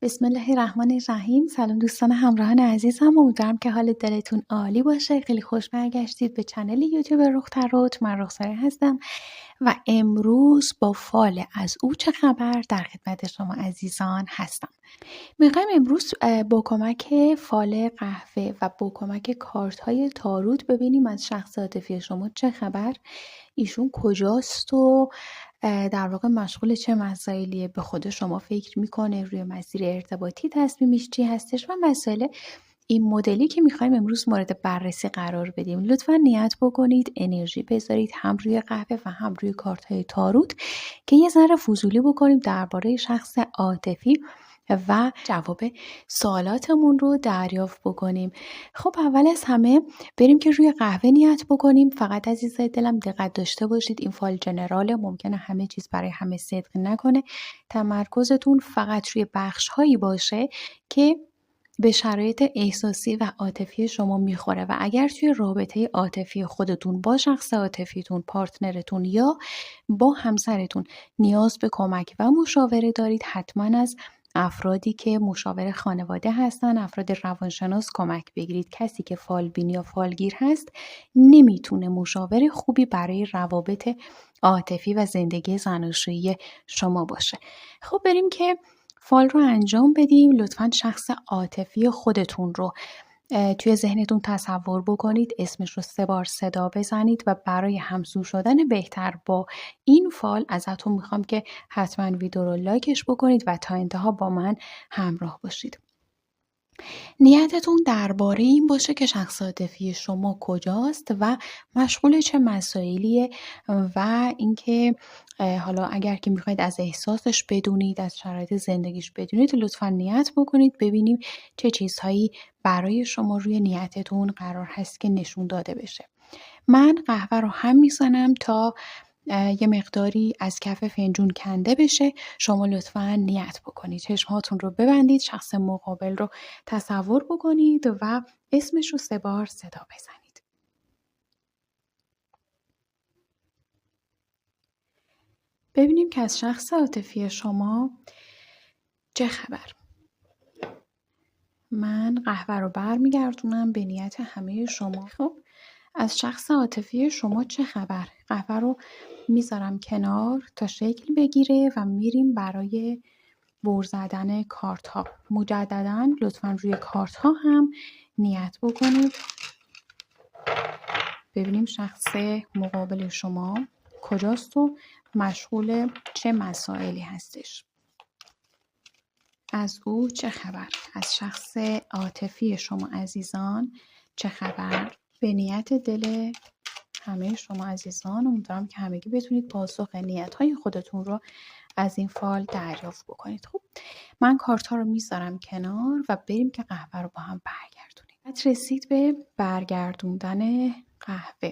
بسم الله الرحمن الرحیم. سلام دوستان همراهان عزیزم، امیدوارم که حال دلتون عالی باشه. خیلی خوش برگشتید به چنل یوتیوب رخ من رخساره هستم و امروز با فال از او چه خبر در خدمت شما عزیزان هستم. میخوایم امروز با کمک فال قهوه و با کمک کارت های تاروت ببینیم از شخص عاطفی شما چه خبر، ایشون کجاست و در واقع مشغول چه مسائلیه، به خود شما فکر میکنه، روی مسیر ارتباطی تصمیمش چی هستش و مسائل این مدلی که میخوایم امروز مورد بررسی قرار بدیم. لطفا نیت بکنید انرژی بذارید هم روی قهوه و هم روی کارت های تاروت که یه ذره فضولی بکنیم درباره شخص عاطفی و جواب سوالاتمون رو دریافت بکنیم. خب اول از همه بریم که روی قهوه نیت بکنیم. فقط عزیزای دلم دقت داشته باشید، این فال جنراله، ممکنه همه چیز برای همه صدق نکنه. تمرکزتون فقط روی بخش هایی باشه که به شرایط احساسی و عاطفی شما میخوره و اگر توی رابطه عاطفی خودتون با شخص عاطفیتون، پارتنرتون یا با همسرتون نیاز به کمک و مشاوره دارید، حتما از افرادی که مشاور خانواده هستن، افراد روانشناس کمک بگیرید. کسی که فالبین یا فالگیر هست نمیتونه مشاور خوبی برای روابط عاطفی و زندگی زناشویی شما باشه. خب بریم که فال رو انجام بدیم. لطفاً شخص عاطفی خودتون رو توی ذهنتون تصور بکنید، اسمش رو 3 بار صدا بزنید و برای همسو شدن بهتر با این فال ازتون میخوام که حتما ویدیو رو لایکش بکنید و تا انتها با من همراه باشید. نیتتون درباره این باشه که شخص عاطفی شما کجاست و مشغول چه مسائلیه و اینکه حالا اگر که میخواید از احساسش بدونید، از شرایط زندگیش بدونید، لطفا نیت بکنید ببینیم چه چیزهایی برای شما روی نیتتون قرار هست که نشون داده بشه. من قهوه رو هم میزنم تا یه مقداری از کف فنجون کنده بشه. شما لطفاً نیت بکنید، چشمهاتون رو ببندید، شخص مقابل رو تصور بکنید و اسمش رو 3 بار صدا بزنید. ببینیم که از شخص عاطفی شما چه خبر. من قهوه رو برمیگردونم به نیت همه شما. خب از شخص عاطفی شما چه خبر؟ قهوه رو میذارم کنار تا شکل بگیره و میریم برای بر زدن کارت ها. مجددا لطفا روی کارت ها هم نیت بکنید. ببینیم شخص مقابل شما کجاست و مشغول چه مسائلی هستش. از او چه خبر؟ از شخص عاطفی شما عزیزان چه خبر؟ به نیت دل همه شما عزیزان امیدوارم که همگی بتونید پاسخ نیت‌های خودتون رو از این فال دریافت بکنید. خب من کارت ها رو میذارم کنار و بریم که قهوه رو با هم برگردونیم. رسید به برگردوندن قهوه.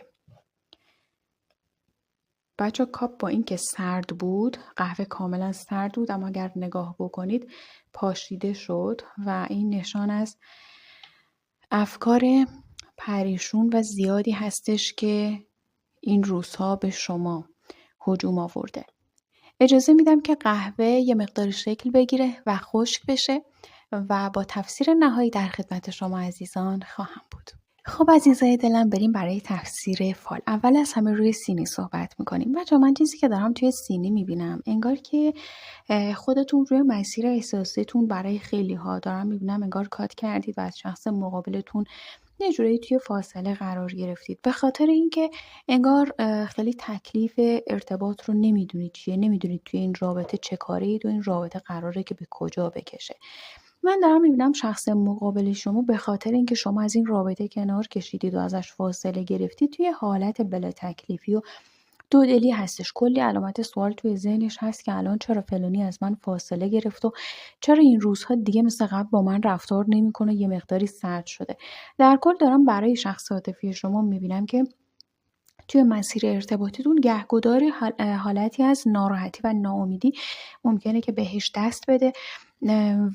بچه کاپ با این که سرد بود، قهوه کاملا سرد بود، اما اگر نگاه بکنید پاشیده شد و این نشان از افکار پریشون و زیادی هستش که این روزها به شما هجوم آورده. اجازه میدم که قهوه یه مقدار شکل بگیره و خشک بشه و با تفسیر نهایی در خدمت شما عزیزان خواهم بود. خب عزیزای دلم بریم برای تفسیر فال. اول از همه روی سینی صحبت میکنیم. بچه من چیزی که دارم توی سینی میبینم انگار که خودتون روی مسیر احساسیتون برای خیلی ها دارم میبینم انگار کات کردید و از شخص مقابلتون یه جوری توی فاصله قرار گرفتید، به خاطر اینکه انگار خیلی تکلیف ارتباط رو نمیدونید چیه، نمیدونید توی این رابطه چه کارید و این رابطه قراره که به کجا بکشه. من دارم میبینم شخص مقابل شما به خاطر اینکه شما از این رابطه کنار کشیدید و ازش فاصله گرفتید توی حالت بلا تکلیفی و دودلی هستش. کلی علامت سوال توی ذهنش هست که الان چرا فلانی از من فاصله گرفت و چرا این روزها دیگه مثل قبل با من رفتار نمیکنه، یه مقداری سرد شده. در کل دارم برای شخص عاطفی شما میبینم که توی مسیر ارتباطیتون گهگدار حالتی از ناراحتی و ناامیدی ممکنه که بهش دست بده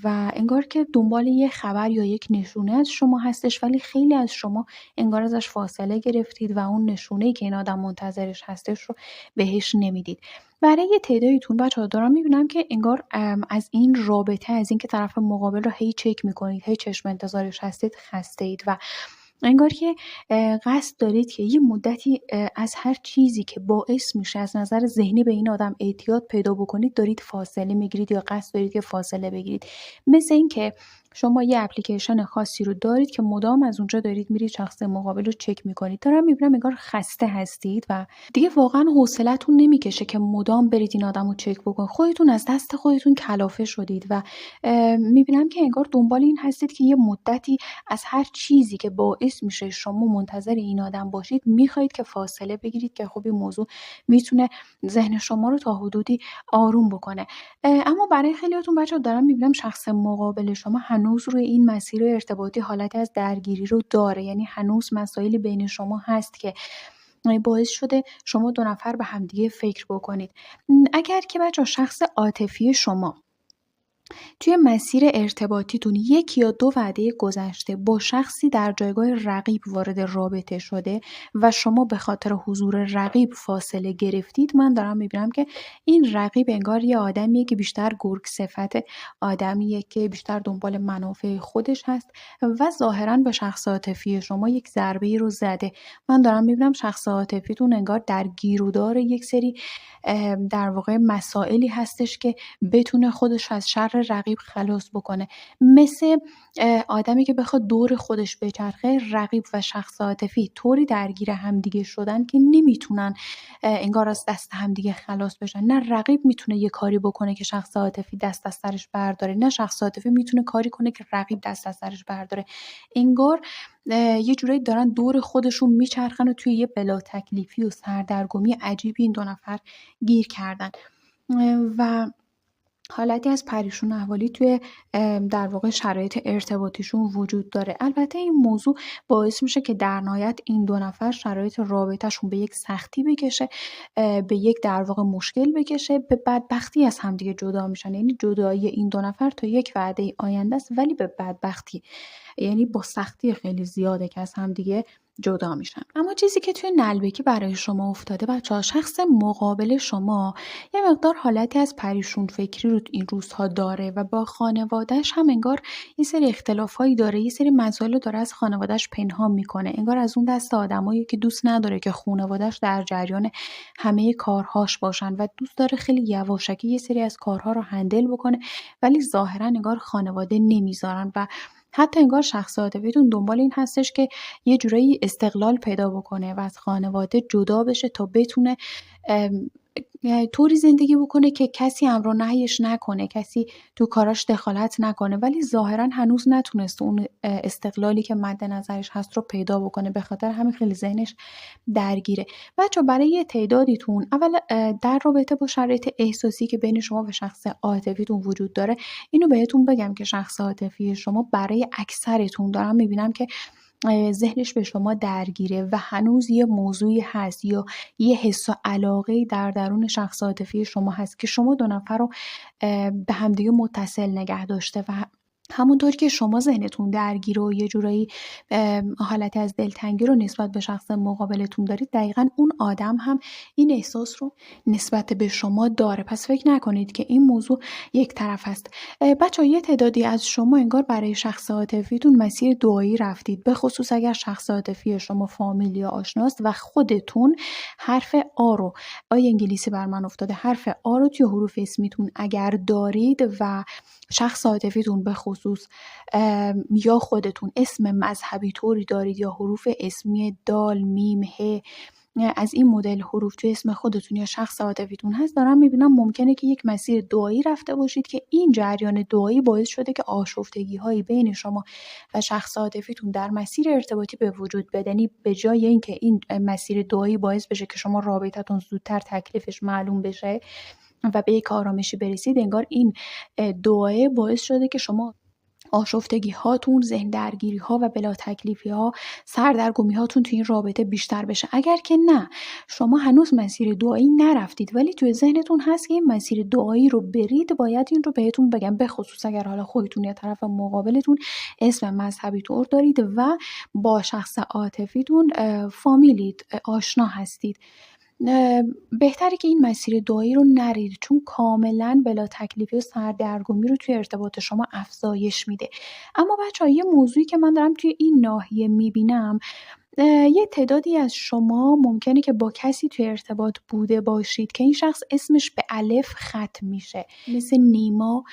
و انگار که دنبال یه خبر یا یک نشونه از شما هستش، ولی خیلی از شما انگار ازش فاصله گرفتید و اون نشونه‌ای که این آدم منتظرش هستش رو بهش نمیدید. برای یه تعدادیتون بچه‌ها دارم می‌بینم که انگار از این رابطه، از اینکه طرف مقابل رو هی چک می‌کنید، هی چشم انتظارش هستید، خسته‌اید و انگار که قصد دارید که یه مدتی از هر چیزی که باعث میشه از نظر ذهنی به این آدم اعتیاد پیدا بکنید دارید فاصله میگیرید یا قصد دارید که فاصله بگیرید. مثل اینکه شما یه اپلیکیشن خاصی رو دارید که مدام از اونجا دارید میرید شخص مقابل رو چک میکنید. دارم میبینم انگار خسته هستید و دیگه واقعا حوصلتون نمیکشه که مدام برید این آدم رو چک بکنید. خودتون از دست خودتون کلافه شدید و میبینم که انگار دنبال این هستید که یه مدتی از هر چیزی که باعث میشه شما منتظر این آدم باشید میخواید که فاصله بگیرید که خب این موضوع میتونه ذهن شما رو تا حدودی آروم بکنه. اما برای خیلیاتون بچه‌ها دارم میبینم شخص مقابل شما هنوز روی این مسیر ارتباطی حالتی از درگیری رو داره، یعنی هنوز مسائلی بین شما هست که باعث شده شما دو نفر به همدیگه فکر بکنید. اگر که بچه‌ها شخص عاطفی شما توی مسیر ارتباطیتون 1 یا 2 وعده گذشته با شخصی در جایگاه رقیب وارد رابطه شده و شما به خاطر حضور رقیب فاصله گرفتید، من دارم میبینم که این رقیب انگار یه آدمیه که بیشتر گرگ صفت، آدمیه که بیشتر دنبال منافع خودش هست و ظاهراً به شخص عاطفی شما یک ضربه‌ای رو زده. من دارم میبینم شخص عاطفیتون انگار در گیرودار یک سری در واقع مسائلی هستش که بتونه خودش از شر رقیب خلاص بکنه. مثل آدمی که بخواد دور خودش بچرخه، رقیب و شخص عاطفی طوری درگیر همدیگه شدن که نمیتونن انگار از دست همدیگه خلاص بشن. نه رقیب میتونه یه کاری بکنه که شخص عاطفی دست از سرش برداره، نه شخص عاطفی میتونه کاری کنه که رقیب دست از سرش برداره. انگار یه جورایی دارن دور خودشون میچرخن و توی یه بلا تکلیفی و سردرگمی عجیبی این دو نفر گیر کردن و حالتی از پریشون احوالی توی در واقع شرایط ارتباطیشون وجود داره. البته این موضوع باعث میشه که در نهایت این دو نفر شرایط رابطهشون به یک سختی بکشه، به یک در واقع مشکل بکشه، به بدبختی از همدیگه جدا میشن. یعنی جدایی این دو نفر تا یک وعده آینده است، ولی به بدبختی، یعنی با سختی خیلی زیاده که از همدیگه جدا میشن. اما چیزی که توی نلبکی برای شما افتاده بچه‌ها، شخص مقابل شما یه مقدار حالتی از پریشون فکری رو این روزها داره و با خانواده‌اش هم انگار یه سری اختلافایی داره، یه سری مسائل رو داره از خانواده‌اش پنهان میکنه. انگار از اون دست آدمایی که دوست نداره که خانواده‌اش در جریان همه کارهاش باشن و دوست داره خیلی یواشکی یه سری از کارها رو هندل بکنه، ولی ظاهرا انگار خانواده نمیذارن و حتی انگار شخص عاطفیتون دنبال این هستش که یه جورایی استقلال پیدا بکنه و از خانواده جدا بشه تا بتونه طوری زندگی بکنه که کسی امر و نهیش نکنه، کسی تو کاراش دخالت نکنه، ولی ظاهرا هنوز نتونسته اون استقلالی که مد نظرش هست رو پیدا بکنه. به خاطر همین خیلی ذهنش درگیره. بچه برای یه تعدادیتون اول در رابطه با شرایط احساسی که بین شما و شخص عاطفیتون وجود داره، اینو بهتون بگم که شخص عاطفی شما برای اکثرتون دارم میبینم که ذهنش به شما درگیره و هنوز یه موضوعی هست یا یه حس و علاقه‌ای در درون شخص عاطفی شما هست که شما دو نفر رو به همدیگه متصل نگه داشته و همونطور که شما ذهنتون درگیره و یه جورایی حالتی از دلتنگی رو نسبت به شخص مقابلتون دارید، دقیقاً اون آدم هم این احساس رو نسبت به شما داره. پس فکر نکنید که این موضوع یک طرف است. بچه‌ها یه تعدادی از شما انگار برای شخص عاطفیتون مسیر دعایی رفتید، به خصوص اگر شخص عاطفی شما فامیل یا آشناست و خودتون حرف آ رو، آی انگلیسی بر من افتاده، حرف آ رو توی حروف اسمیتون اگر دارید و شخص عاطفیتون به خصوص یا خودتون اسم مذهبی طوری دارید یا حروف اسمی دال، میم، ه، از این مدل حروف توی اسم خودتون یا شخص عاطفیتون هست، دارم میبینم ممکنه که یک مسیر دعایی رفته باشید که این جریان دعایی باعث شده که آشفتگی هایی بین شما و شخص عاطفیتون در مسیر ارتباطی به وجود بیاد. یعنی به جای اینکه این مسیر دعایی باعث بشه که شما رابطتون زودتر تکلیفش معلوم بشه و به یک آرامشی برسید، انگار این دعایه باعث شده که شما آشفتگی هاتون، ذهن درگیری ها و بلا تکلیفی ها، سردرگمی هاتون توی این رابطه بیشتر بشه. اگر که نه، شما هنوز مسیر دعایی نرفتید ولی توی ذهنتون هست که این مسیر دعایی رو برید، باید این رو بهتون بگم، به خصوص اگر حالا خودتون یا طرف مقابلتون اسم مذهبی طور دارید و با شخص عاطفیتون فامیلید، آشنا هستید. بهتره که این مسیر دعایی رو نرید، چون کاملا بلا تکلیفی و سردرگمی رو توی ارتباط شما افزایش میده. اما بچه‌ها یه موضوعی که من دارم توی این ناحیه میبینم، یه تعدادی از شما ممکنه که با کسی توی ارتباط بوده باشید که این شخص اسمش به الف ختم میشه، مثل نیما،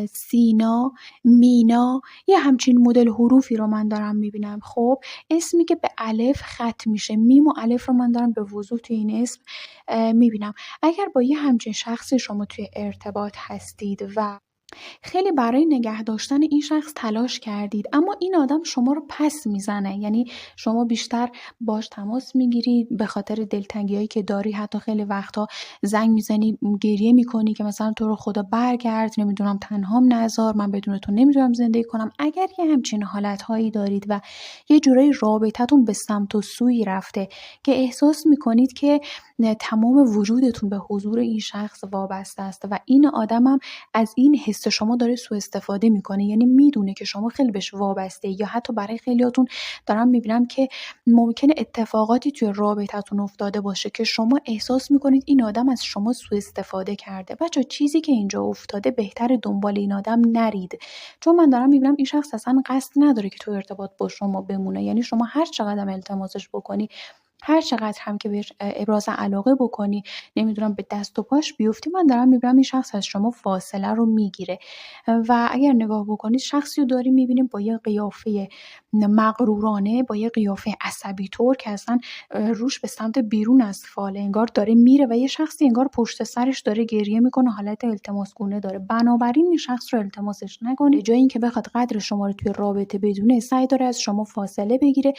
سینا، مینا، یه همچین مدل حروفی رو من دارم میبینم. خب اسمی که به الف ختم میشه، میم و الف رو من دارم به وضوح توی این اسم میبینم. اگر با یه همچین شخصی شما توی ارتباط هستید و خیلی برای نگه داشتن این شخص تلاش کردید، اما این آدم شما رو پس میزنه، یعنی شما بیشتر باش تماس میگیرید به خاطر دلتنگی‌هایی که داری، حتی خیلی وقتا زنگ میزنی گریه میکنی که مثلا تو رو خدا برگرد، نمیدونم تنهام نذار، من بدون تو نمیدونم زندگی کنم. اگر یه همچین حالتهایی دارید و یه جورایی رابطتون به سمت و سوی رفته که احساس میکنید که تمام وجودتون به حضور این شخص وابسته است و این آدمم از این حس شما داره سوء استفاده میکنه، یعنی میدونه که شما خیلی بهش وابسته، یا حتی برای خیلیاتون دارم میبینم که ممکنه اتفاقاتی توی رابطتون افتاده باشه که شما احساس میکنید این آدم از شما سوء استفاده کرده. بچه چیزی که اینجا افتاده بهتره دنبال این آدم نرید، چون من دارم میبینم این شخص اصلا قصد نداره که توی ارتباط با شما بمونه. یعنی شما هر چقدر التماسش بکنی، هر چقدر هم که بهش ابراز علاقه بکنی، نمیدونم به دست و پاش بیفتی، من دارم میبینم این شخص از شما فاصله رو میگیره. و اگر نگاه بکنید شخصی رو داریم میبینیم با یه قیافه مغرورانه، با یه قیافه عصبی طور که اصلا روش به سمت بیرون از فاله، انگار داره میره و یه شخصی انگار پشت سرش داره گریه میکنه، حالت التماس گونه داره. بنابراین این شخص رو التماسش نکنید، جای اینکه بخواد قدر شما رو توی رابطه بدونه، سعی داره از شما فاصله بگیره،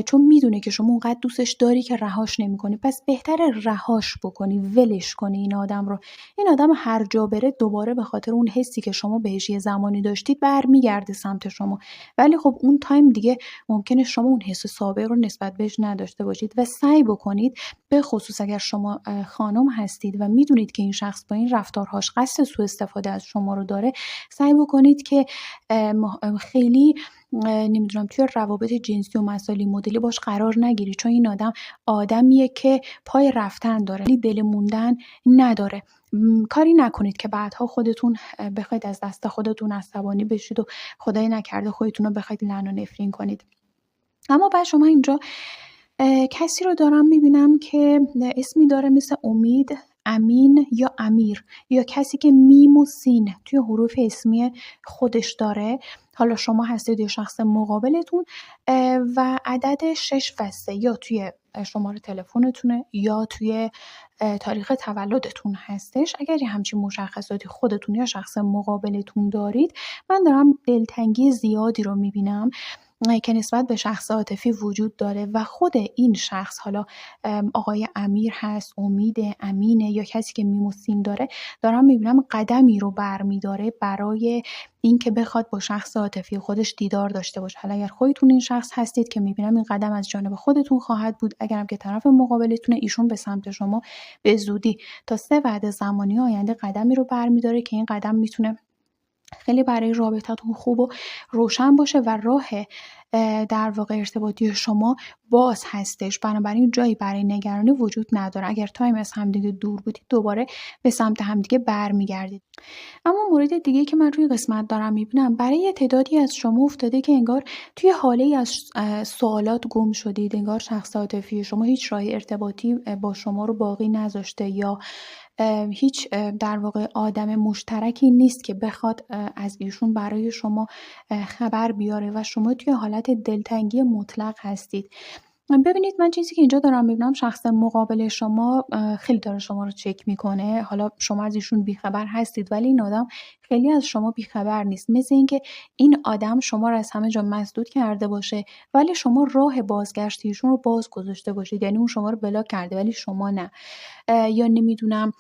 چون میدونه که شما اونقدر دوستش داری که رهاش نمی‌کنی. پس بهتره رهاش بکنی، ولش کنی این آدم رو. این آدم هر جا بره دوباره به خاطر اون حسی که شما بهش یه زمانی داشتید برمیگرده سمت شما، ولی خب اون تایم دیگه ممکنه شما اون حس سابق رو نسبت بهش نداشته باشید. و سعی بکنید، به خصوص اگر شما خانم هستید و میدونید که این شخص با این رفتارهاش قصد سوء استفاده از شما رو داره، سعی بکنید که خیلی نمیدونم توی روابط جنسی و مسائل مدلی باش قرار نگیری، چون این آدم آدمیه که پای رفتن داره، دل موندن نداره. کاری نکنید که بعدها خودتون بخواید از دست خودتون عصبانی بشید و خدای نکرده خودتون رو بخواید لعن و نفرین کنید. اما بعد شما اینجا کسی رو دارم میبینم که اسمی داره مثل امید، امین یا امیر، یا کسی که میم و سین توی حروف اسمی خودش داره. حالا شما هستید یا شخص مقابلتون و عدد 6 و 3 یا توی شماره تلفنتونه یا توی تاریخ تولدتون هستش. اگر همچین مشخصاتی خودتون یا شخص مقابلتون دارید، من دارم دلتنگی زیادی رو میبینم که نسبت به شخص عاطفی وجود داره و خود این شخص، حالا آقای امیر هست، امید، امینه یا کسی که میم و سین داره، دارم میبینم قدمی رو برمیداره برای اینکه بخواد با شخص عاطفی خودش دیدار داشته باشه. حالا اگر خودتون این شخص هستید که میبینم این قدم از جانب خودتون خواهد بود، اگرم که طرف مقابلتونه، ایشون به سمت شما به زودی تا 3 وعده زمانی آینده قدمی رو برمیداره که این قدم میتونه خیلی برای رابطتون خوب و روشن باشه و راه در واقع ارتباطی شما باز هستش. بنابراین جایی برای نگرانی وجود نداره. اگر تایم از همدیگه دور بودید، دوباره به سمت همدیگه برمیگردید. اما مورد دیگه که من روی قسمت دارم میبینم، برای تعدادی از شما افتاده که انگار توی حاله از سوالات گم شدید، انگار شخص عاطفی شما هیچ راه ارتباطی با شما رو باقی نذاشته، یا هیچ در واقع آدم مشترکی نیست که بخواد از ایشون برای شما خبر بیاره و شما توی حالت دلتنگی مطلق هستید. ببینید، من چیزی که اینجا دارم میبینم، شخص مقابل شما خیلی داره شما رو چک میکنه. حالا شما از ایشون بیخبر هستید ولی این آدم خیلی از شما بیخبر نیست. مثل اینکه این آدم شما رو از همه جا مسدود کرده باشه ولی شما راه بازگشت ایشون رو باز گذاشته باشید، یعنی اون شما رو بلاک کرده ولی شما نه. یا نمیدونم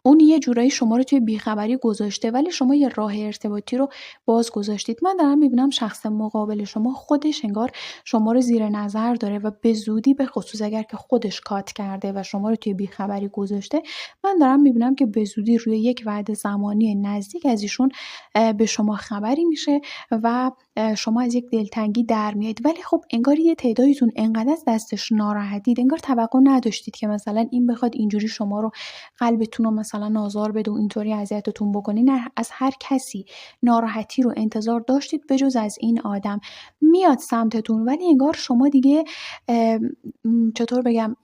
اون یه جورایی شما رو توی بیخبری گذاشته ولی شما یه راه ارتباطی رو باز گذاشتید. من دارم میبینم شخص مقابل شما خودش انگار شما رو زیر نظر داره و به زودی، به خصوص اگر که خودش کات کرده و شما رو توی بیخبری گذاشته، من دارم میبینم که به زودی روی یک وعده زمانی نزدیک از ایشون به شما خبری میشه و شما از یک دلتنگی در میایید. ولی خب انگار یه تعدادیتون انقدر از دستش ناراحتید، انگار توقع نداشتید که مثلا این بخواد اینجوری شما رو، قلبتون رو مثلا آزار بده و اینطوری اذیتتون بکنه. نه، از هر کسی ناراحتی رو انتظار داشتید بجز از این آدم. میاد سمتتون ولی انگار شما دیگه چطور بگم،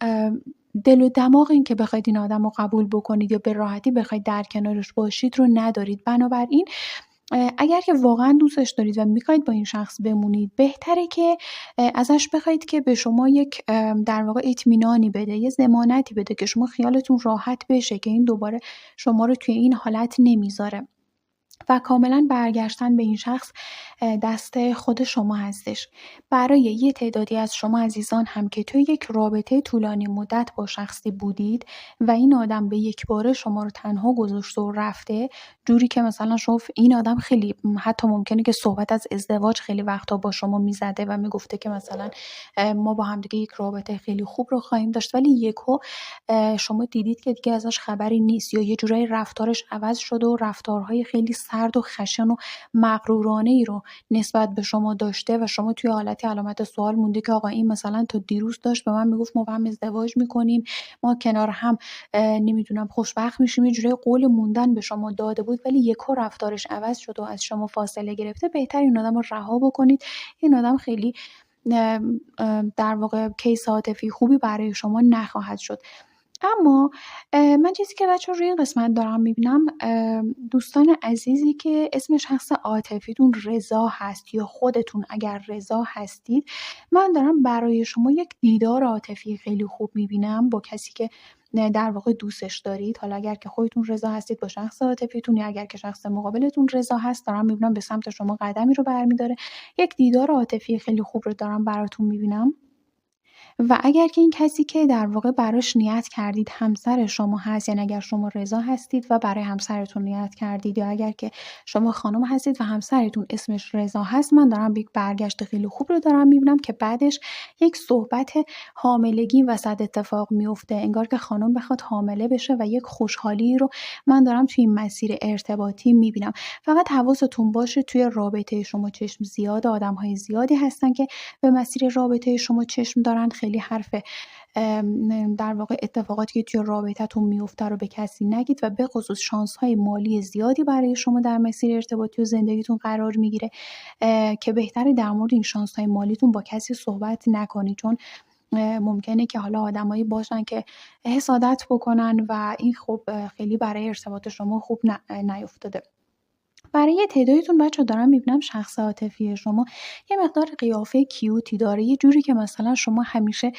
دل و دماغ این که بخواید این آدم رو قبول بکنید یا به راحتی بخواید در کنارش باشید رو ندارید. بنابراین اگر که واقعا دوستش دارید و میخواید با این شخص بمونید، بهتره که ازش بخواید که به شما یک در واقع اطمینانی بده، یه ضمانتی بده که شما خیالتون راحت بشه که این دوباره شما رو توی این حالت نمیذاره و کاملا برگشتن به این شخص دست خود شما هستش. برای یه تعدادی از شما عزیزان هم که توی یک رابطه طولانی مدت با شخصی بودید و این آدم به یک باره شما رو تنها گذاشته و رفته، جوری که مثلا شما این آدم خیلی حتی ممکنه که صحبت از ازدواج خیلی وقتا با شما میزده و میگفته که مثلا ما با هم دیگه یک رابطه خیلی خوب رو خواهیم داشت، ولی یکو شما دیدید که دیگه ازش خبری نیست یا یه جورایی رفتارش عوض شده و رفتارهای خیلی سرد و خشن و مغرورانه ای رو نسبت به شما داشته و شما توی حالتی علامت سوال مونده که آقا این مثلا تا دیروز داشت به من میگفت ما با هم ازدواج میکنیم، ما کنار هم نمیدونم خوشبخت میشیم، یه جورایی قول موندن به شما داده بود ولی یکو رفتارش عوض شد و از شما فاصله گرفته. بهتر این آدم رو رها بکنید. این آدم خیلی در واقع کیس عاطفی خوبی برای شما نخواهد شد. اما من چیزی که بچه‌ها روی این قسمت دارم میبینم، دوستان عزیزی که اسم شخص عاطفیتون رضا هست یا خودتون اگر رضا هستید، من دارم برای شما یک دیدار عاطفی خیلی خوب میبینم با کسی که در واقع دوستش دارید. حالا اگر که خودتون رضا هستید با شخص عاطفیتون یا اگر که شخص مقابلتون رضا هست، دارم میبینم به سمت شما قدمی رو برمیداره. یک دیدار عاطفی خیلی خوب رو دارم براتون میبینم. و اگر که این کسی که در واقع براش نیت کردید همسر شما هست، یعنی اگر شما رضا هستید و برای همسرتون نیت کردید، یا اگر که شما خانم هستید و همسرتون اسمش رضا هست، من دارم یک برگشت خیلی خوب رو دارم میبینم که بعدش یک صحبت حاملگی وسط اتفاق میفته. انگار که خانم بخواد حامله بشه و یک خوشحالی رو من دارم توی این مسیر ارتباطی میبینم. فقط حواستون باشه توی رابطه شما چشم زیاد، آدم‌های زیادی هستن که به مسیر رابطه شما چشم دارن. خیلی حرف در واقع اتفاقاتی که توی رابطتون میفته رو به کسی نگید و به خصوص شانس‌های مالی زیادی برای شما در مسیر ارتباطی و زندگیتون قرار میگیره که بهتره در مورد این شانس‌های مالیتون با کسی صحبت نکنید، چون ممکنه که حالا آدمایی باشن که حسادت بکنن و این خب خیلی برای ارتباط شما خوب نیفتاده. برای یه تعدادیتون بچه‌ها دارم میبینم شخص عاطفی شما یه مقدار قیافه کیوتی داره، یه جوری که مثلا شما همیشه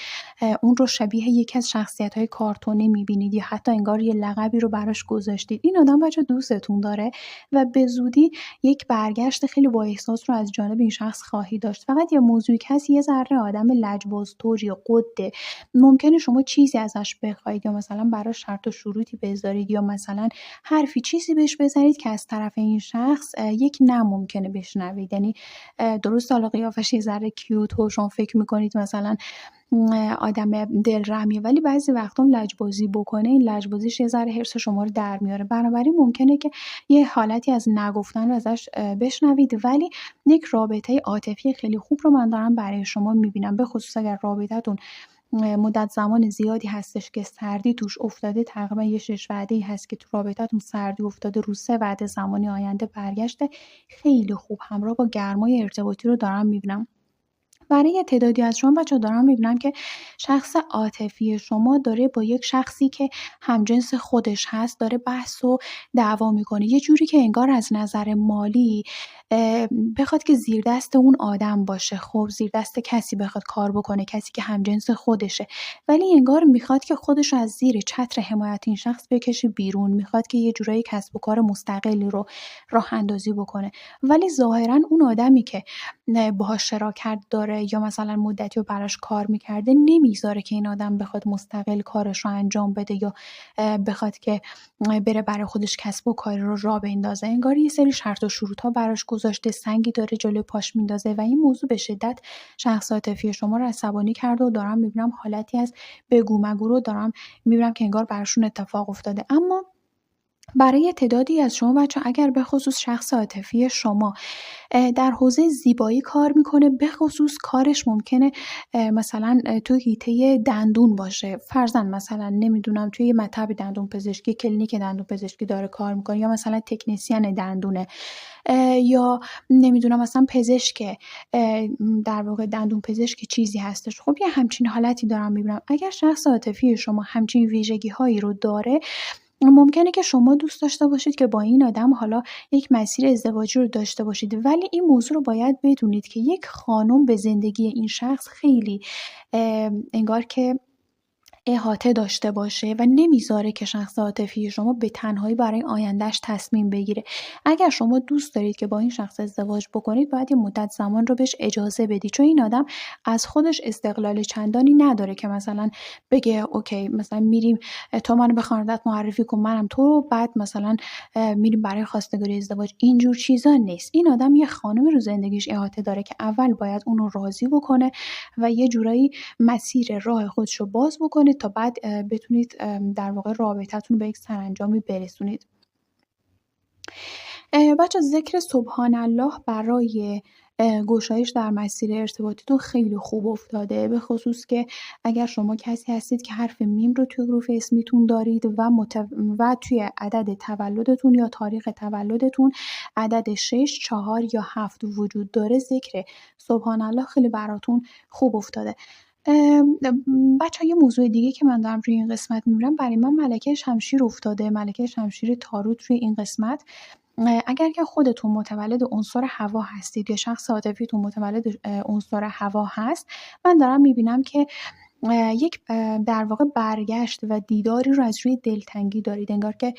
اون رو شبیه یکی از شخصیت‌های کارتونی میبینید یا حتی انگار یه لقبی رو براش گذاشتید. این آدم بچه‌ها دوستتون داره و به زودی یک برگشت خیلی با احساس رو از جانب این شخص خواهی داشت. فقط یه موضوعی که هست، یه ذره آدم لجبازطور یا قده. ممکنه شما چیزی ازش بخواید یا مثلا براش شرط و شروطی بذارید یا مثلا حرفی چیزی بهش بزنید که از طرف این شخص یک نه ممکنه بشنوید. یعنی درست حالا قیافش یه ذره کیوت و شما فکر میکنید مثلا آدم دلرحمیه، ولی بعضی وقتا لجبازی بکنه، این لجبازیش یه ذره حرص شما رو در میاره. بنابراین ممکنه که یه حالتی از نگفتن رو ازش بشنوید، ولی یک رابطه عاطفی خیلی خوب رو من دارم برای شما میبینم، به خصوص اگر رابطتون مدت زمان زیادی هستش که سردی توش افتاده. تقریبا یه 6 وعده‌ای هست که تو رابطتون سردی افتاده، رو 3 وعده زمانی آینده برگشته خیلی خوب همراه با گرمای ارتباطی رو دارم میبینم. برای تعدادی از شما بچه‌ها دارم میبینم که شخص عاطفی شما داره با یک شخصی که همجنس خودش هست داره بحث و دعوا میکنه، یه جوری که انگار از نظر مالی بخواد که زیر دست اون آدم باشه، خب زیر دست کسی بخواد کار بکنه، کسی که همجنس خودشه، ولی انگار میخواد که خودش از زیر چتر حمایت این شخص بکشه بیرون، میخواد که یه جورایی کسب و کار مستقلی رو راه اندازی بکنه. ولی ظاهرا اون آدمی که باهاش شراکت داره یا مثلا مدتی رو براش کار میکرده نمیذاره که این آدم بخواد مستقل کارش رو انجام بده یا بخواد که بره برای خودش کسب و کاری رو راه بندازه. انگار یه سری شرط و شروط ها براش گذاشته، سنگی داره جلوی پاش میندازه و این موضوع به شدت شخص عاطفی شما رو عصبانی کرده و دارم میبینم حالتی از بگو مگو رو دارم میبینم که انگار براشون اتفاق افتاده. اما برای تعدادی از شما بچه، اگر به خصوص شخص عاطفی شما در حوزه زیبایی کار میکنه، به خصوص کارش ممکنه مثلا تو حیطه دندون باشه، فرضاً مثلا نمیدونم توی یه مطب دندون پزشکی، کلینیک دندون پزشکی داره کار میکنه، یا مثلا تکنسین دندونه، یا نمیدونم مثلا پزشک، در واقع دندون پزشک چیزی هستش. خب یه همچین حالتی دارم میبینم. اگر شخص عاطفی شما همچین ویژگی هایی رو داره، ممکنه که شما دوست داشته باشید که با این آدم حالا یک مسیر ازدواجی رو داشته باشید، ولی این موضوع رو باید بدونید که یک خانم به زندگی این شخص خیلی انگار که احاطه داشته باشه و نمیذاره که شخص عاطفی شما به تنهایی برای آیندهش تصمیم بگیره. اگر شما دوست دارید که با این شخص ازدواج بکنید، باید یه مدت زمان رو بهش اجازه بدید، چون این آدم از خودش استقلال چندانی نداره که مثلا بگه اوکی مثلا میریم تو منو به خانواده‌ات معرفی کن، منم تو رو، بعد مثلا میریم برای خواستگاری ازدواج. اینجور چیزا نیست. این آدم یه خانمی رو زندگیش احاطه داره که اول باید اون رو راضی بکنه و یه جورایی مسیر راه خودش رو باز بکنید تا بعد بتونید در واقع رابطتون به یک سرانجامی برسونید. بچه ذکر سبحان الله برای گشایش در مسیر ارتباطیتون خیلی خوب افتاده، به خصوص که اگر شما کسی هستید که حرف میم رو توی حروف اسمیتون دارید و توی عدد تولدتون یا تاریخ تولدتون عدد 6، 4 یا 7 وجود داره، ذکر سبحان الله خیلی براتون خوب افتاده. بچه یه موضوع دیگه که من دارم روی این قسمت میبینم، برای من ملکه شمشیر افتاده، ملکه شمشیر تاروت روی این قسمت. اگر که خودتون متولد عنصر هوا هستید یا شخص عاطفیتون متولد عنصر هوا هست، من دارم میبینم که یک در واقع برگشت و دیداری رو از روی دلتنگی دارید. انگار که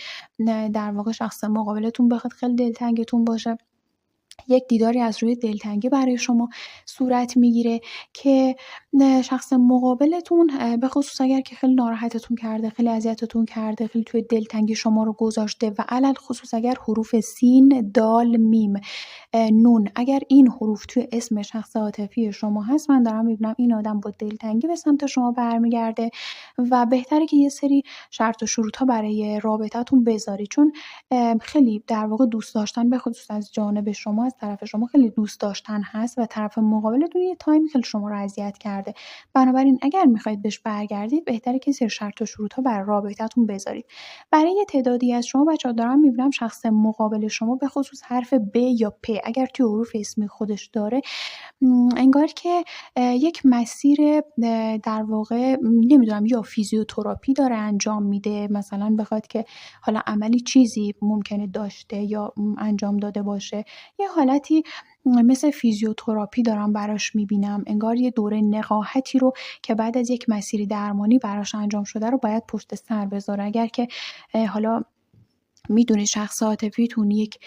در واقع شخص مقابلتون بخواد خیلی دلتنگتون باشه، یک دیداری از روی دلتنگی برای شما صورت میگیره که شخص مقابلتون به خصوص اگر که خیلی ناراحتتون کرده، خیلی اذیتتون کرده، خیلی توی دلتنگی شما رو گذاشته و علل خصوص اگر حروف سین، دال، میم، نون، اگر این حروف توی اسم شخص عاطفی شما هست، من دارم میبینم این آدم با دلتنگی به سمت شما برمیگرده و بهتره که یه سری شرط و شروط ها برای رابطتون بذاری، چون خیلی در واقع دوست داشتن به خصوص از جانب شما، از طرف شما خیلی دوست داشتن هست و طرف مقابلتون یه تایمی خیلی شما رو اذیت کرده. بنابراین اگر میخواید بهش برگردید، بهتره که سری شرط و شروط ها برای رابطتون بذارید. برای یه تعدادی از شما بچه‌ها دارم میبینم شخص مقابل شما به خصوص حرف ب یا پ اگر توی حروف اسمی خودش داره، انگار که یک مسیر در واقع نمیدونم یا فیزیوتراپی داره انجام میده، مثلا بخواد که حالا عملی چیزی ممکنه داشته یا انجام داده باشه، یه حالتی مثل فیزیوتراپی دارم براش میبینم. انگار یه دوره نقاهتی رو که بعد از یک مسیری درمانی براش انجام شده رو باید پشت سر بذاره. اگر که حالا میدونی شخص عاطفیتون یک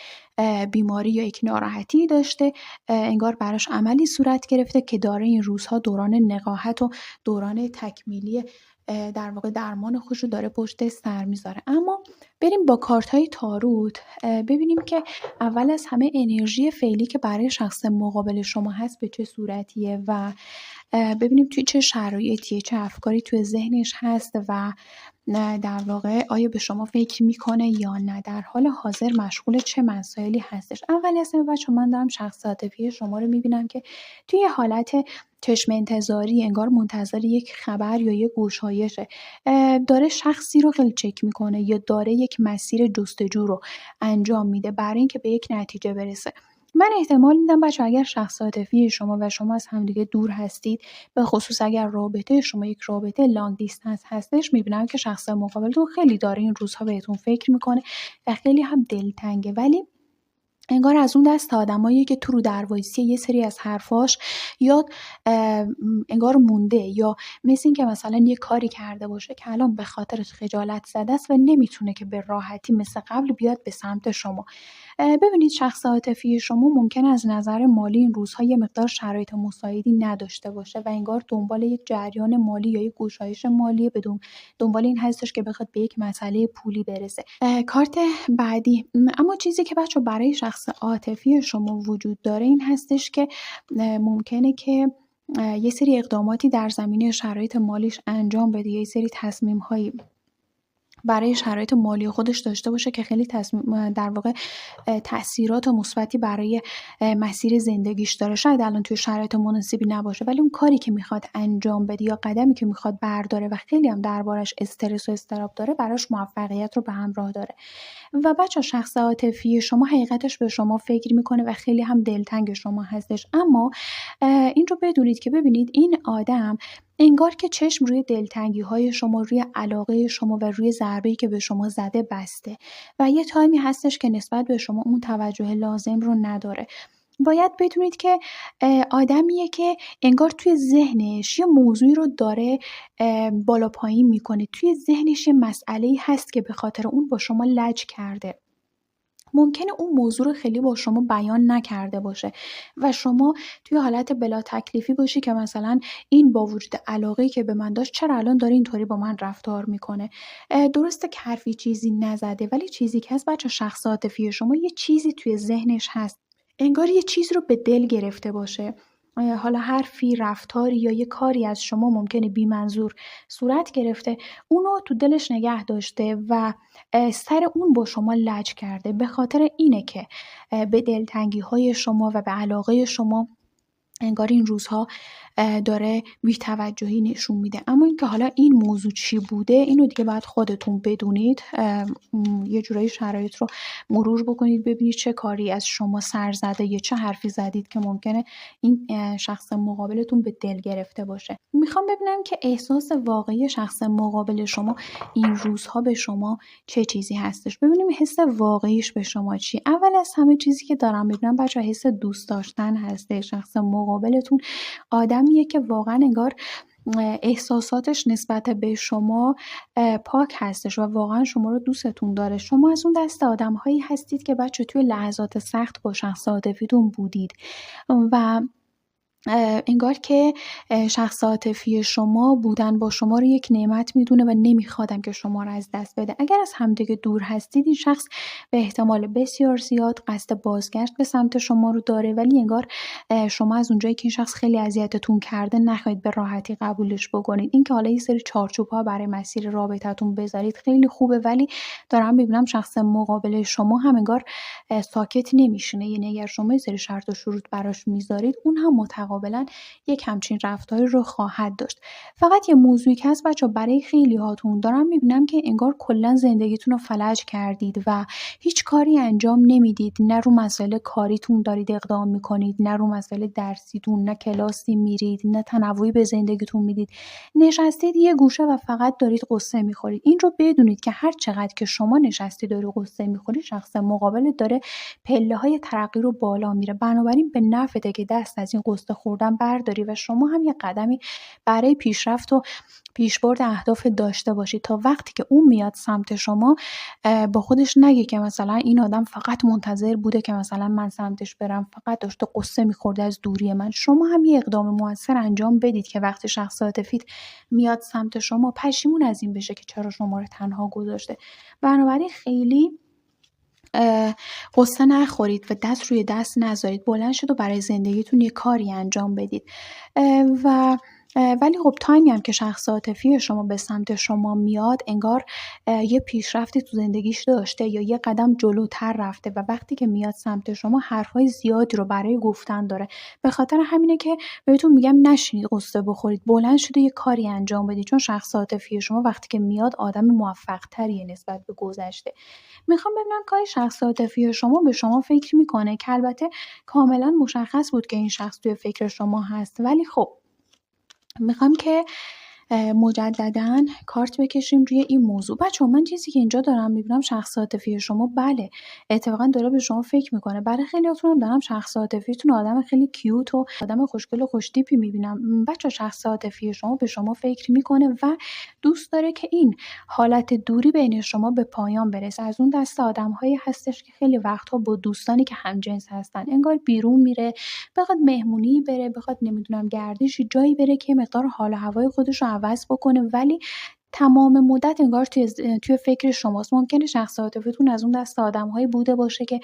بیماری یا یک ناراحتی داشته، انگار براش عملی صورت گرفته که داره این روزها دوران نقاهت و دوران تکمیلی در واقع درمان خوش رو داره پشت سر میذاره. اما بریم با کارت های تاروت ببینیم که اول از همه انرژی فعلی که برای شخص مقابل شما هست به چه صورتیه و ببینیم توی چه شرایطیه، چه افکاری توی ذهنش هست و در واقع آیا به شما فکر میکنه یا نه، در حال حاضر مشغول چه مسائلی هستش. اول از همه بچه من دارم شخص عاطفی شما رو میبینم که توی حالت چشم انتظاری، انگار منتظر یک خبر یا یک گشایشه، داره شخصی رو خیلی چک میکنه یا داره یک مسیر جستجو رو انجام میده برای اینکه به یک نتیجه برسه. من احتمال میدم بچه اگر شخص عاطفی شما و شما از همدیگه دور هستید، به خصوص اگر رابطه شما یک رابطه لانگ دیستنس هستش، میبینم که شخص مقابلتون خیلی داره این روزها بهتون فکر میکنه و خیلی هم دلتنگه، ولی انگار از اون دست آدمایی که تو رو در وایسی یه سری از حرفاش یا انگار مونده، یا مثل این که مثلا یه کاری کرده باشه که الان به خاطرش خجالت زده است و نمیتونه که به راحتی مثل قبل بیاد به سمت شما. ببینید شخص عاطفی شما ممکنه از نظر مالی این روزها یه مقدار شرایط مساعدی نداشته باشه و انگار دنبال یک جریان مالی یا یک گشایش مالی دنبال این هستش که بخواد به یک مسئله پولی برسه. کارت بعدی، اما چیزی که بچه برای شخص عاطفی شما وجود داره این هستش که ممکنه که یه سری اقداماتی در زمینه شرایط مالیش انجام بده، یه سری تصمیم هایی برای شرایط مالی خودش داشته باشه که خیلی در واقع تأثیرات مثبتی برای مسیر زندگیش داره. شاید الان توی شرایط مناسبی نباشه، ولی اون کاری که میخواد انجام بده یا قدمی که میخواد برداره و خیلی هم دربارش استرس و اضطراب داره، براش موفقیت رو به همراه داره. و بچه شخص عاطفی شما حقیقتش به شما فکر میکنه و خیلی هم دلتنگ شما هستش، اما این رو بدونید که ببینید این آدم انگار که چشم روی دلتنگی های شما، روی علاقه شما و روی ضربه‌ای که به شما زده بسته و یه تایمی هستش که نسبت به شما اون توجه لازم رو نداره. باید بدونید که آدمیه که انگار توی ذهنش یه موضوعی رو داره بالا پایین میکنه، توی ذهنش یه مسئله‌ای هست که به خاطر اون با شما لج کرده. ممکنه اون موضوع رو خیلی با شما بیان نکرده باشه و شما توی حالت بلا تکلیفی باشی که مثلا این با وجود علاقه‌ای که به من داشت چرا الان داره اینطوری با من رفتار میکنه. درسته که حرفی چیزی نزده، ولی چیزی که هست بچه شخص عاطفی شما یه چیزی توی ذهنش هست، انگار یه چیز رو به دل گرفته باشه. حالا حرفی، رفتاری یا یه کاری از شما ممکنه بی منظور صورت گرفته، اونو تو دلش نگه داشته و سر اون با شما لج کرده. به خاطر اینه که به دلتنگی های شما و به علاقه شما انگار این روزها داره بی‌توجهی نشون میده. اما اینکه حالا این موضوع چی بوده اینو دیگه باید خودتون بدونید، یه جورایی شرایط رو مرور بکنید ببینید چه کاری از شما سر زده یا چه حرفی زدید که ممکنه این شخص مقابلتون به دل گرفته باشه. میخوام ببینم که احساس واقعی شخص مقابل شما این روزها به شما چه چیزی هستش. ببینیم حس واقعیش به شما چی. اول از همه چیزی که دارم ببینم بچه حس دوست داشتن هسته. شخص مقابلتون آدمیه که واقعا انگار احساساتش نسبت به شما پاک هستش و واقعا شما رو دوستتون داره. شما از اون دست آدم‌هایی هستید که بچه توی لحظات سخت با شخص عاطفیتون بودید و انگار که شخص عاطفی شما بودن با شما رو یک نعمت میدونه و نمیخوادم که شما رو از دست بده. اگر از همدیگه دور هستید این شخص به احتمال بسیار زیاد قصد بازگشت به سمت شما رو داره، ولی انگار شما از اونجایی که این شخص خیلی اذیتتون کرده نخواهید به راحتی قبولش بکنید. این که حالا یه سری چارچوب‌ها برای مسیر رابطتون بذارید خیلی خوبه، ولی دارم ببینم شخص مقابل شما هم انگار ساکت نمیشینه. یعنی اگر شما یه سری شرط و شروط براش میذارید اون هم مقابلا یک همچین رفتاری رو خواهد داشت. فقط یه موضوعی که هست بچه برای خیلی هاتون دارم میبینم که انگار کلا زندگیتون رو فلج کردید و هیچ کاری انجام نمیدید. نه رو مسائل کاریتون دارید اقدام میکنید، نه رو مسائل درسیتون، نه کلاسی میرید، نه تنوعی به زندگیتون میدید. نشستید یه گوشه و فقط دارید قصه میخورید. این رو بدونید که هر چقدر که شما نشستی داری قصه میخورید شخص مقابل داره پله های ترقی رو بالا میره. بنابراین به نفعته که دست از این قصه خوردن برداری و شما هم یه قدمی برای پیشرفت و پیشبرد اهداف داشته باشید تا وقتی که اون میاد سمت شما با خودش نگه که مثلا این آدم فقط منتظر بوده که مثلا من سمتش برم، فقط داشته قصه میخورده از دوری من. شما هم یه اقدام موثر انجام بدید که وقتی شخص عاطفی میاد سمت شما پشیمون از این بشه که چرا شما رو تنها گذاشته. بنابراین خیلی قصه نخورید و دست روی دست نذارید. بلند شد و برای زندگیتون یه کاری انجام بدید. ولی خب تایمی هم که شخص عاطفی شما به سمت شما میاد انگار یه پیشرفتی تو زندگیش داشته یا یه قدم جلوتر رفته و وقتی که میاد سمت شما حرفای زیادی رو برای گفتن داره. به خاطر همینه که بهتون میگم نشینید قصه بخورید، بلند شده یه کاری انجام بدید، چون شخص عاطفی شما وقتی که میاد آدم موفق تریه نسبت به گذشته. میخوام ببینم که شخص عاطفی شما به شما فکر میکنه، که البته کاملا مشخص بود که این شخص توی فکر شما هست، ولی خب میخوام که مجدداً کارت بکشیم روی این موضوع. بچه‌ها من چیزی که اینجا دارم می‌بینم شخص عاطفی شما بله اتفاقا داره به شما فکر میکنه. برای خیلیاتون هم دارم شخص عاطفیتون آدم خیلی کیوت و آدم خوشگل و خوشتیپی می‌بینم. بچه‌ها شخص عاطفی شما به شما فکر میکنه و دوست داره که این حالت دوری بین شما به پایان برسه. از اون دسته آدم‌هایی هستش که خیلی وقت‌ها با دوستانی که همجنس هستن انگار بیرون میره، بخواد مهمونی بره، بخواد نمیدونم گردشی جایی بره که مقدار حال و هوای خودش رو عوض بکنه، ولی تمام مدت انگار توی فکر شماست. ممکنه شخص عاطفیتون از اون دست آدم‌هایی بوده باشه که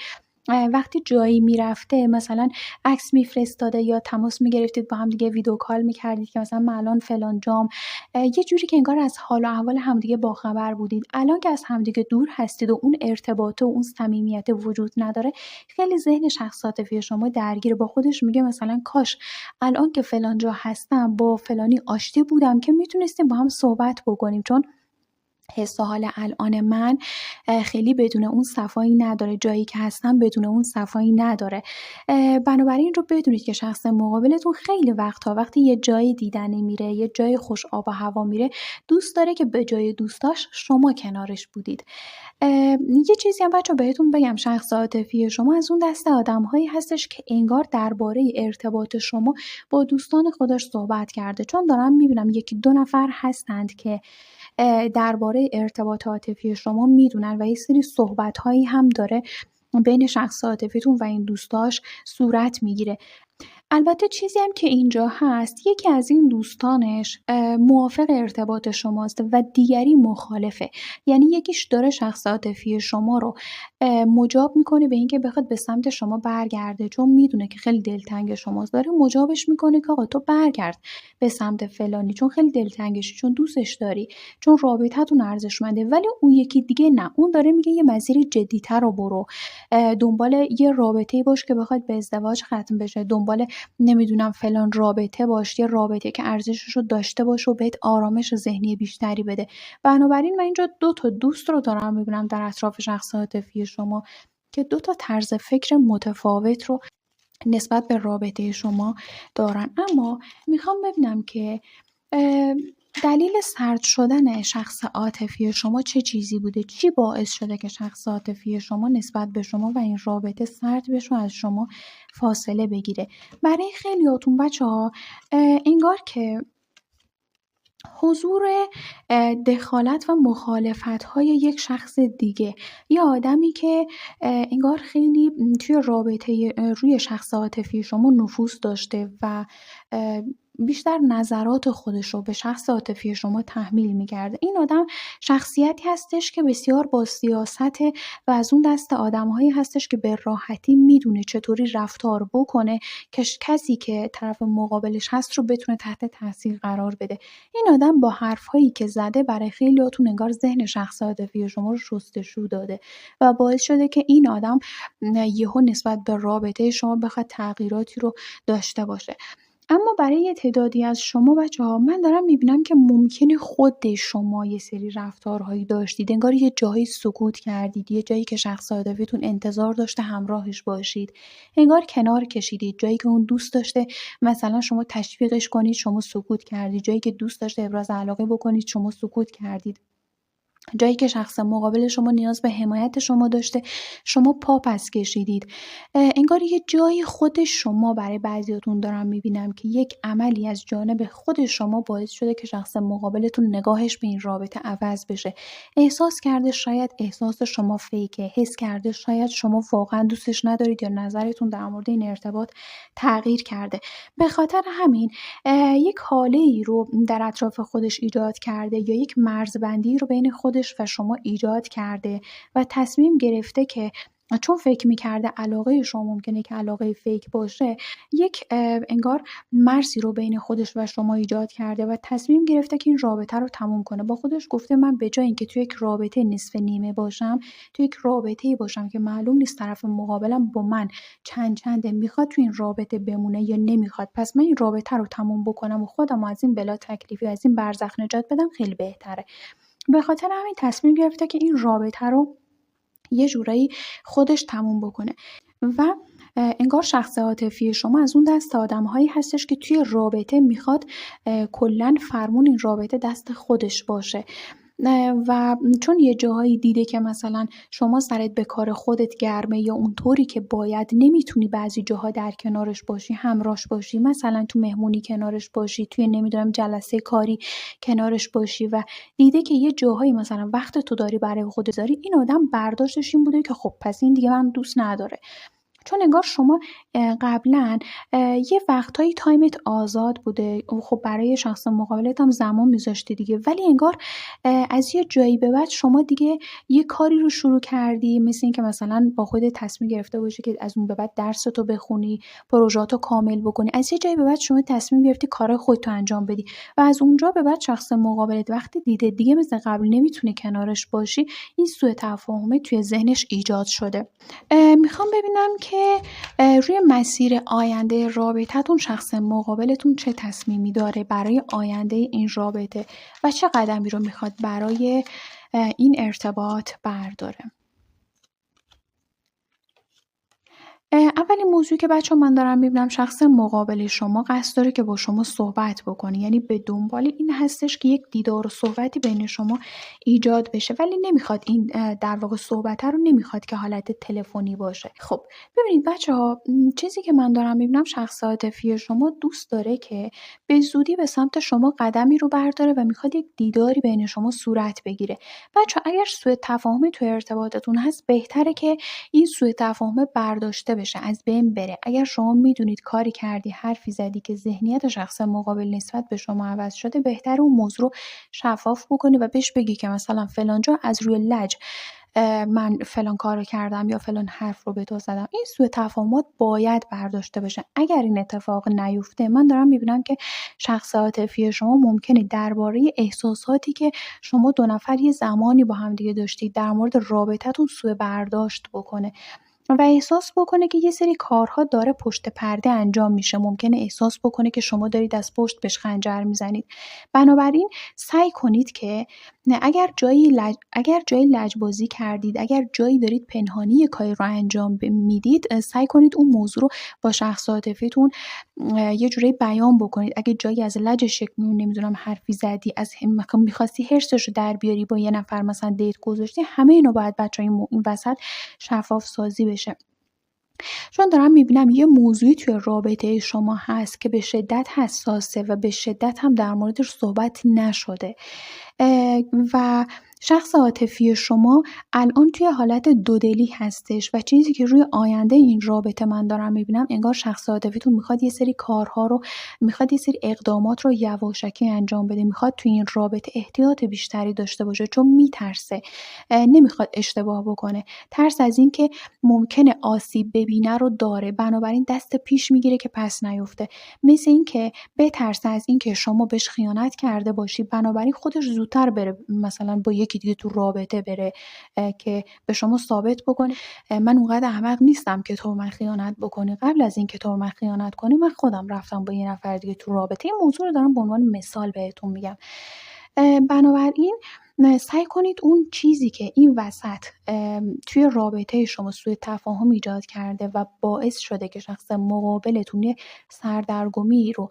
وقتی جایی میرفته مثلا عکس میفرستاده یا تماس میگرفتید با هم دیگه ویدیو کال میکردید که مثلا من الان فلان جام، یه جوری که انگار از حال و احوال همدیگه باخبر بودید. الان که از همدیگه دور هستید و اون ارتباط و اون صمیمیت وجود نداره، خیلی ذهن شخص عاطفی شما درگیر، با خودش میگه مثلا کاش الان که فلان جا هستم با فلانی آشتی بودم که میتونستیم با هم صحبت بکنیم، چون حس و حال الان من خیلی بدون اون صفایی نداره، جایی که هستم بدون اون صفایی نداره. بنابراین رو بدونید که شخص مقابلتون خیلی وقتها وقتی یه جایی دیدنی میره، یه جای خوش آب و هوا میره، دوست داره که به جای دوستاش شما کنارش بودید. یه چیزی هم بچه بهتون بگم، شخص عاطفی شما از اون دست آدم‌هایی هستش که انگار درباره ارتباط شما با دوستان خودش صحبت کرده، چون دارم میبینم یکی دو نفر هستند که درباره ارتباط عاطفی شما میدونن و یه سری صحبت‌هایی هم داره بین شخص عاطفیتون و این دوستاش صورت میگیره. البته چیزی هم که اینجا هست، یکی از این دوستانش موافق ارتباط شماست و دیگری مخالفه. یعنی یکیش داره شخص عاطفی شما رو مجاب میکنه به اینکه بخواد به سمت شما برگرده، چون میدونه که خیلی دلتنگ شماست، داره مجابش میکنه که آقا تو برگرد به سمت فلانی، چون خیلی دلتنگشی، چون دوستش داری، چون رابطتون ارزشمنده. ولی اون یکی دیگه نه، اون داره میگه یه مسیر جدی‌تر رو برو، دنبال یه رابطه‌ای باش که بخواد به ازدواج ختم بشه، دنبال نمیدونم فلان رابطه باش، یه رابطه که ارزشش رو داشته باشه و بهت آرامش ذهنی بیشتری بده. بنابراین من اینجا دو تا دوست رو دارم میبینم در اطراف شخص عاطفی شما که دو تا طرز فکر متفاوت رو نسبت به رابطه شما دارن. اما میخوام ببینم که دلیل سرد شدن شخص عاطفی شما چه چیزی بوده؟ چی باعث شده که شخص عاطفی شما نسبت به شما و این رابطه سرد بشه و از شما فاصله بگیره؟ برای خیلیاتون بچه‌ها انگار که حضور دخالت و مخالفت‌های یک شخص دیگه، یا آدمی که انگار خیلی توی رابطه روی شخص عاطفی شما نفوذ داشته و بیشتر نظرات خودش رو به شخص عاطفی شما تحمیل می‌کرده. این آدم شخصیتی هستش که بسیار با سیاست و از اون دست آدم‌هایی هستش که به راحتی میدونه چطوری رفتار بکنه که کسی که طرف مقابلش هست رو بتونه تحت تاثیر قرار بده. این آدم با حرف‌هایی که زده برای خیلیاتون انگار ذهن شخص عاطفی شما رو شستشو داده و باعث شده که این آدم یهو نسبت به رابطه شما بخواد تغییراتی رو داشته باشه. اما برای یه تعدادی از شما بچه‌ها من دارم میبینم که ممکنه خود شما یه سری رفتارهایی داشتید، انگار یه جایی سکوت کردید، یه جایی که شخص عاطفیتون انتظار داشته همراهش باشید، انگار کنار کشیدید، جایی که اون دوست داشته مثلا شما تشویقش کنید شما سکوت کردید، جایی که دوست داشته ابراز علاقه بکنید شما سکوت کردید، جایی که شخص مقابل شما نیاز به حمایت شما داشته شما پا پس کشیدید. انگار یه جایی خود شما، برای بعضیاتون دارم میبینم که یک عملی از جانب خود شما باعث شده که شخص مقابلتون نگاهش به این رابطه عوض بشه. احساس کرده شاید احساس شما فیکه، حس کرده شاید شما واقعا دوستش ندارید یا نظرتون در مورد این ارتباط تغییر کرده. به خاطر همین یک حاله‌ای رو در اطراف خودش ایجاد کرده یا یک مرزبندی رو بین خودش و شما ایجاد کرده و تصمیم گرفته که چون فکر می‌کرده علاقه شما ممکنه که علاقه فیک باشه، یک انگار مرزی رو بین خودش و شما ایجاد کرده و تصمیم گرفته که این رابطه رو تموم کنه. با خودش گفته من به جای اینکه توی یک رابطه نصف نیمه باشم، توی یک رابطه‌ای باشم که معلوم نیست طرف مقابلم با من چنده، میخواد توی این رابطه بمونه یا نمیخواد، پس من این رابطه رو تموم بکنم و خودم از این بلا تکلیفی، از این برزخ نجات بدم، خیلی بهتره. به خاطر همین تصمیم گرفته که این رابطه رو یه جورایی خودش تموم بکنه و انگار شخص عاطفی شما از اون دست آدم‌هایی هستش که توی رابطه میخواد کلاً فرمون این رابطه دست خودش باشه و چون یه جاهایی دیده که مثلا شما سرت به کار خودت گرمه یا اونطوری که باید نمیتونی بعضی جاها در کنارش باشی، همراهش باشی، مثلا تو مهمونی کنارش باشی، توی نمیدونم جلسه کاری کنارش باشی و دیده که یه جاهایی مثلا وقت تو داری برای خودت داری، این آدم برداشتش این بوده که خب پس این دیگه من دوست نداره. چون انگار شما قبلا یه وقتایی تایمت آزاد بوده، خب برای شخص مقابلت هم زمان میذاشتی دیگه، ولی انگار از یه جایی به بعد شما دیگه یه کاری رو شروع کردی، مثل این که مثلا با خودت تصمیم گرفته باشی که از اون به بعد درستو بخونی، پروژه‌اتو کامل بکنی، از یه جایی به بعد شما تصمیم گرفتی کارهای خودتو انجام بدی و از اونجا به بعد شخص مقابلت وقتی دیده دیگه مثل قبل نمیتونی کنارش باشی، این سوء تفاهم توی ذهنش ایجاد شده. میخوام ببینم که روی مسیر آینده رابطتون شخص مقابلتون چه تصمیمی داره برای آینده این رابطه و چه قدمی رو میخواد برای این ارتباط برداره. اولین موضوعی که بچه‌ها من دارم می‌بینم شخص مقابل شما قصد داره که با شما صحبت بکنه، یعنی به دنبال این هستش که یک دیدار و صحبتی بین شما ایجاد بشه، ولی نمیخواد این در واقع صحبت رو نمیخواد که حالت تلفنی باشه. خب ببینید بچه‌ها، چیزی که من دارم می‌بینم شخص عاطفی شما دوست داره که به زودی به سمت شما قدمی رو برداره و میخواد یک دیداری بین شما صورت بگیره. بچه‌ها اگر سوء تفاهمی تو ارتباطتون هست، بهتره که این سوء تفاهم برداشته بشه، از بین بره. اگر شما میدونید کاری کردی، حرفی زدی که ذهنیت شخص مقابل نسبت به شما عوض شده، بهتره اون موضوع رو شفاف بکنی و بهش بگی که مثلا فلان جا از روی لج من فلان کارو کردم یا فلان حرف رو به تو زدم. این سوء تفاهمات باید برداشته بشه. اگر این اتفاق نیفته، من دارم میبینم که شخص عاطفی شما ممکنه درباره احساساتی که شما دو نفر یه زمانی با هم دیگه داشتید در مورد رابطتون سوء برداشت بکنه و احساس بکنه که یه سری کارها داره پشت پرده انجام میشه. ممکنه احساس بکنه که شما دارید از پشت بهش خنجر میزنید. بنابراین سعی کنید که اگر جایی لجبازی کردید، اگر جایی دارید پنهانی کاری رو انجام میدید، سعی کنید اون موضوع رو با شخص عاطفیتون یه جوری بیان بکنید. اگه جایی از لج شکل نمیدونم حرفی زدی، از میخواستی حرصش رو در بیاری، با یه نفر مثلا دیت گذاشتی، همه اینو باید بچه‌ها این وسط شفاف سازی بشه. چون دارم میبینم یه موضوعی توی رابطه شما هست که به شدت حساسه و به شدت هم در موردش صحبت نشده و شخص عاطفی شما الان توی حالت دودلی هستش و چیزی که روی آینده این رابطه من دارم میبینم، انگار شخص عاطفیتون میخواد یه سری کارها رو، میخواد یه سری اقدامات رو یواشکی انجام بده، میخواد توی این رابطه احتیاط بیشتری داشته باشه، چون میترسه، نمیخواد اشتباه بکنه. ترس از این که ممکنه آسیب ببینه رو داره، بنابراین دست پیش میگیره که پس نیفته. مثل این که بترسه از این که شما بهش خیانت کرده باشی، بنابراین خودش زودتر بره مثلا با یکی دیگه تو رابطه بره که به شما ثابت بکنه من اونقدر احمق نیستم که تو من خیانت بکنی. قبل از این که تو من خیانت کنی، من خودم رفتم با یه نفر دیگه تو رابطه. این موضوع رو دارم به عنوان مثال بهتون میگم. بنابراین سعی کنید اون چیزی که این وسط توی رابطه شما سوء تفاهم ایجاد کرده و باعث شده که شخص مقابلتون یه سردرگمی رو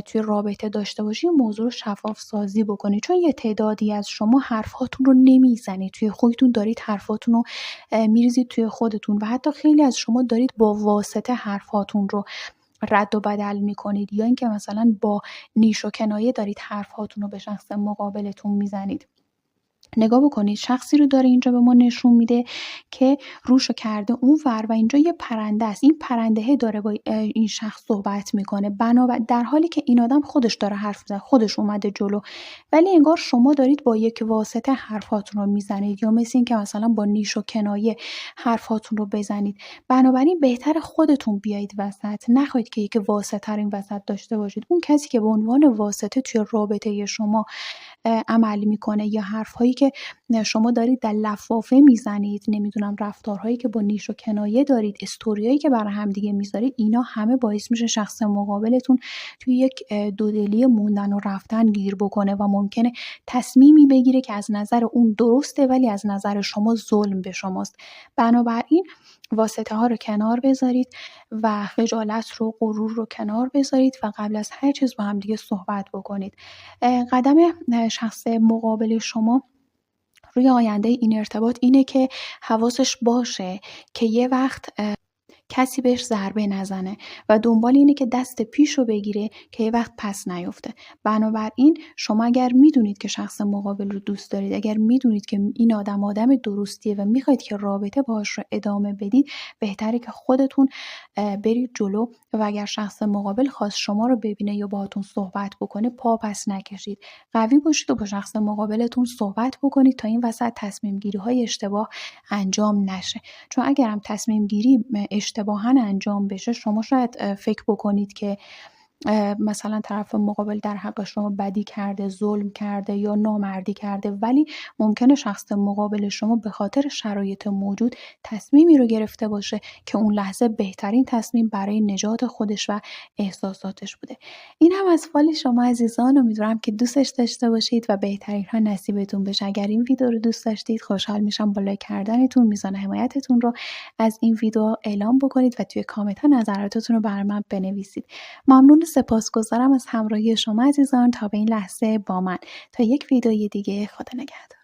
توی رابطه داشته باشی، موضوع رو شفاف سازی بکنید. چون یه تعدادی از شما حرفاتون رو نمیزنید، توی خودتون دارید حرفاتون رو میریزید توی خودتون و حتی خیلی از شما دارید با واسطه حرفاتون رو رد و بدل میکنید، یا اینکه مثلا با نیش و کنایه دارید حرفاتون رو به شخص مقابلتون میزنید. نگاه بکنید، شخصی رو داره اینجا به ما نشون میده که روشو کرده اون ور و اینجا یه پرنده است. این پرنده داره با این شخص صحبت میکنه، در حالی که این آدم خودش داره حرف میزنه، خودش اومده جلو، ولی انگار شما دارید با یک واسطه حرفاتون رو میزنید، یا مثل این که مثلا با نیش و کنایه حرفاتون رو بزنید. بنابراین بهتر خودتون بیایید وسط، نخواهید که یک واسطه رو این وسط داشته باشید. اون کسی که به عنوان واسطه توی رابطه شما عمل میکنه یا حرفهایی که شما دارید در لفافه میزنید، نمیدونم رفتارهایی که با نیش و کنایه دارید، استوریایی که برای هم دیگه میذارید، اینا همه باعث میشه شخص مقابلتون توی یک دودلی موندن و رفتن گیر بکنه و ممکنه تصمیمی بگیره که از نظر اون درسته ولی از نظر شما ظلم به شماست. بنابراین واسطه ها رو کنار بذارید و خجالت رو، غرور رو کنار بذارید و قبل از هر چیز با هم دیگه صحبت بکنید. قدم شخص مقابل شما روی آینده این ارتباط اینه که حواسش باشه که یه وقت کسی بهش ضربه نزنه و دنبال اینه که دست پیش رو بگیره که یه وقت پس نیفته. بنابراین شما اگر میدونید که شخص مقابل رو دوست دارید، اگر میدونید که این آدم درستیه و میخواید که رابطه باهاش رو ادامه بدید، بهتره که خودتون برید جلو و اگر شخص مقابل خواست شما رو ببینه یا باهاتون صحبت بکنه، پا پس نکشید. قوی باشید و با شخص مقابلتون صحبت بکنید تا این وسط تصمیم گیری های اشتباه انجام نشه. چون اگرم تصمیم گیری اشتباهاً انجام بشه، شما شاید فکر بکنید که مثلا طرف مقابل در حق شما بدی کرده، ظلم کرده یا نامردی کرده، ولی ممکنه شخص مقابل شما به خاطر شرایط موجود تصمیمی رو گرفته باشه که اون لحظه بهترین تصمیم برای نجات خودش و احساساتش بوده. این هم از فال شما عزیزان، امیدوارم که دوستش داشته باشید و بهترین ها نصیبتون بشه. اگر این ویدیو رو دوست داشتید خوشحال میشم با لایک کردنتون میزان حمایتتون رو از این ویدیو اعلام بکنید و توی کامنت ها نظراتتون رو برای من بنویسید. ممنون، سپاسگزارم از همراهی شما عزیزان تا به این لحظه با من. تا یک ویدیوی دیگه، خدا نگهدار.